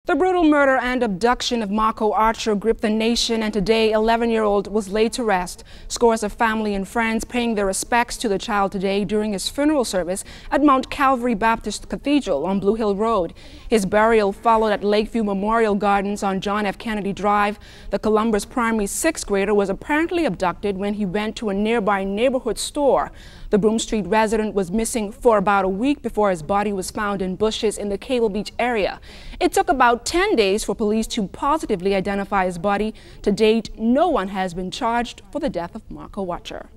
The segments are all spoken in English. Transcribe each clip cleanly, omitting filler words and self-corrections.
The brutal murder and abduction of Marco Archer gripped the nation, and today 11-year-old was laid to rest. Scores of family and friends paying their respects to the child today during his funeral service at Mount Calvary Baptist Cathedral on Blue Hill Road. His burial followed at Lakeview Memorial Gardens on John F. Kennedy Drive. The Columbus primary 6th grader was apparently abducted when he went to a nearby neighborhood store. The Broome Street resident was missing for about a week before his body was found in bushes in the Cable Beach area. It took about 10 days for police to positively identify his body. To date, no one has been charged for the death of Marco Archer.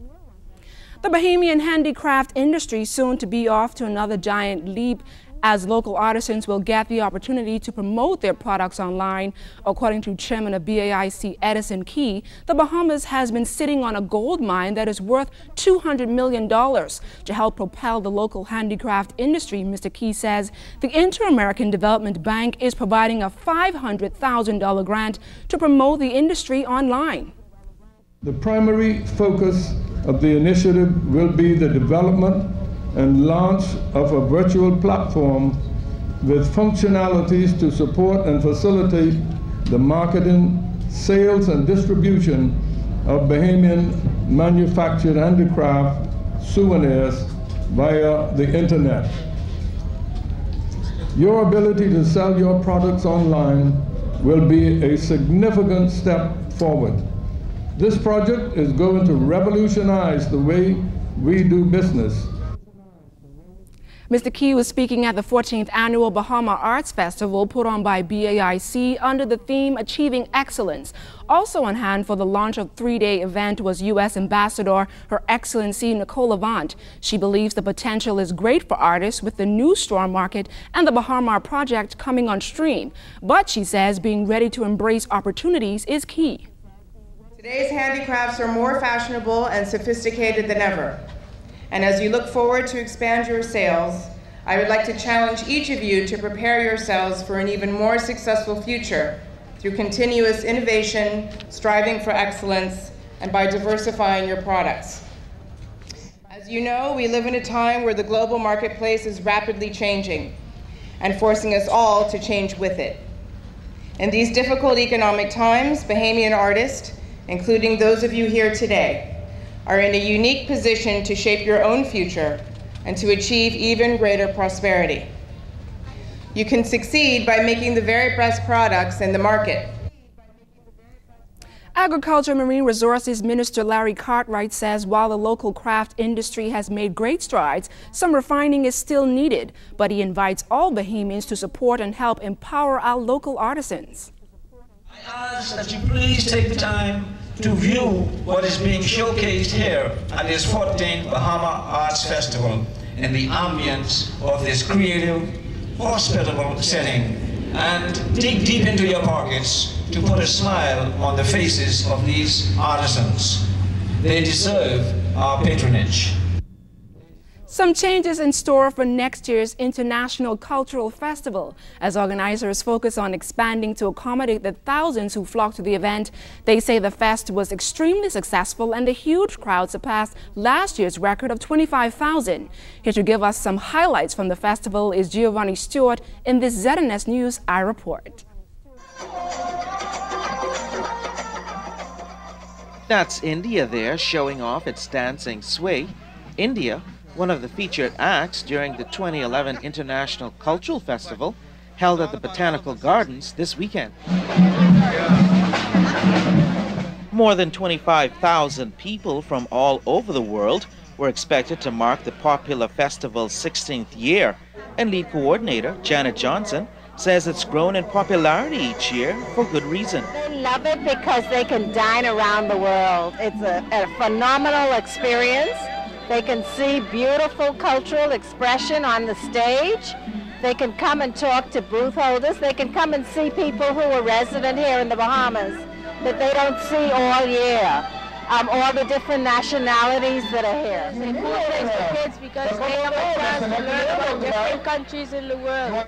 The Bahamian handicraft industry soon to be off to another giant leap, as local artisans will get the opportunity to promote their products online. According to Chairman of BAIC Edison Key, the Bahamas has been sitting on a gold mine that is worth $200 million. To help propel the local handicraft industry, Mr. Key says the Inter-American Development Bank is providing a $500,000 grant to promote the industry online. The primary focus of the initiative will be the development and launch of a virtual platform with functionalities to support and facilitate the marketing, sales, and distribution of Bahamian manufactured handicraft souvenirs via the internet. Your ability to sell your products online will be a significant step forward. This project is going to revolutionize the way we do business. Mr. Key was speaking at the 14th Annual Bahama Arts Festival put on by BAIC under the theme Achieving Excellence. Also on hand for the launch of the 3-day event was U.S. Ambassador Her Excellency Nicole Avant. She believes the potential is great for artists with the new store market and the Bahama project coming on stream. But she says being ready to embrace opportunities is key. Today's handicrafts are more fashionable and sophisticated than ever. And as you look forward to expand your sales, I would like to challenge each of you to prepare yourselves for an even more successful future through continuous innovation, striving for excellence, and by diversifying your products. As you know, we live in a time where the global marketplace is rapidly changing and forcing us all to change with it. In these difficult economic times, Bahamian artists, including those of you here today, are in a unique position to shape your own future and to achieve even greater prosperity. You can succeed by making the very best products in the market. Agriculture and Marine Resources Minister Larry Cartwright says while the local craft industry has made great strides, some refining is still needed, but he invites all Bahamians to support and help empower our local artisans. I ask that you please take the time to view what is being showcased here at this 14th Bahama Arts Festival in the ambience of this creative, hospitable setting, and dig deep into your pockets to put a smile on the faces of these artisans. They deserve our patronage. Some changes in store for next year's International Cultural Festival. As organizers focus on expanding to accommodate the thousands who flock to the event, they say the fest was extremely successful and the huge crowd surpassed last year's record of 25,000. Here to give us some highlights from the festival is Giovanni Stewart in this ZNS News iReport. That's India there showing off its dancing sway. India, one of the featured acts during the 2011 International Cultural Festival held at the Botanical Gardens this weekend. More than 25,000 people from all over the world were expected to mark the popular festival's 16th year, and lead coordinator Janet Johnson says it's grown in popularity each year for good reason. They love it because they can dine around the world. It's a phenomenal experience. They can see beautiful cultural expression on the stage. They can come and talk to booth holders. They can come and see people who are resident here in the Bahamas that they don't see all year. All the different nationalities that are here. It's a cool place for kids because they have a chance to learn about different countries in the world.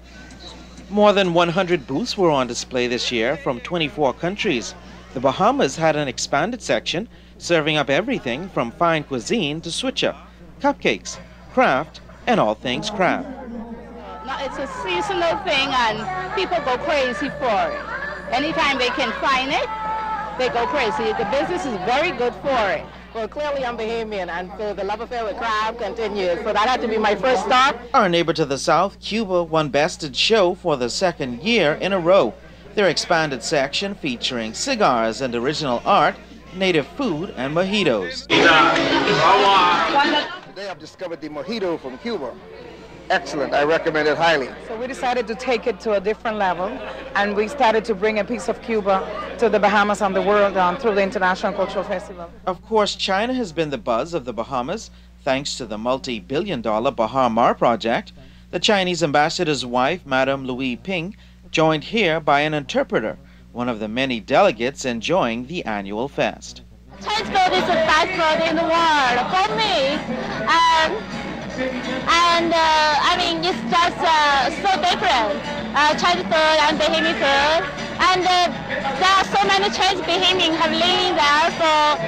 More than 100 booths were on display this year from 24 countries. The Bahamas had an expanded section serving up everything from fine cuisine to switcher, cupcakes, craft, and all things crab. It's a seasonal thing, and people go crazy for it. Anytime they can find it, they go crazy. The business is very good for it. Well, clearly I'm Bahamian, and so the love affair with crab continues. So that had to be my first stop. Our neighbor to the south, Cuba, won Best in Show for the second year in a row. Their expanded section featuring cigars and original art, native food, and mojitos. Today I've discovered the mojito from Cuba. Excellent. I recommend it highly. So we decided to take it to a different level, and we started to bring a piece of Cuba to the Bahamas and the world through the International Cultural Festival. Of course, China has been the buzz of the Bahamas thanks to the multi-billion-dollar Bahamar project. The Chinese ambassador's wife, Madame Louis Ping, joined here by an interpreter, one of the many delegates enjoying the annual fest. Chinese food is the best food in the world for me. I mean, it's just so different. Chinese food and Bahamian food. And there are so many Chinese Bahamian have lived there for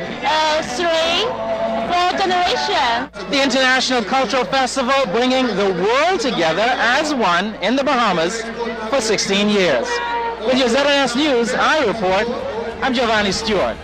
3-4 generations. The International Cultural Festival bringing the world together as one in the Bahamas for 16 years. With your ZNS News, I report, I'm Giovanni Stewart.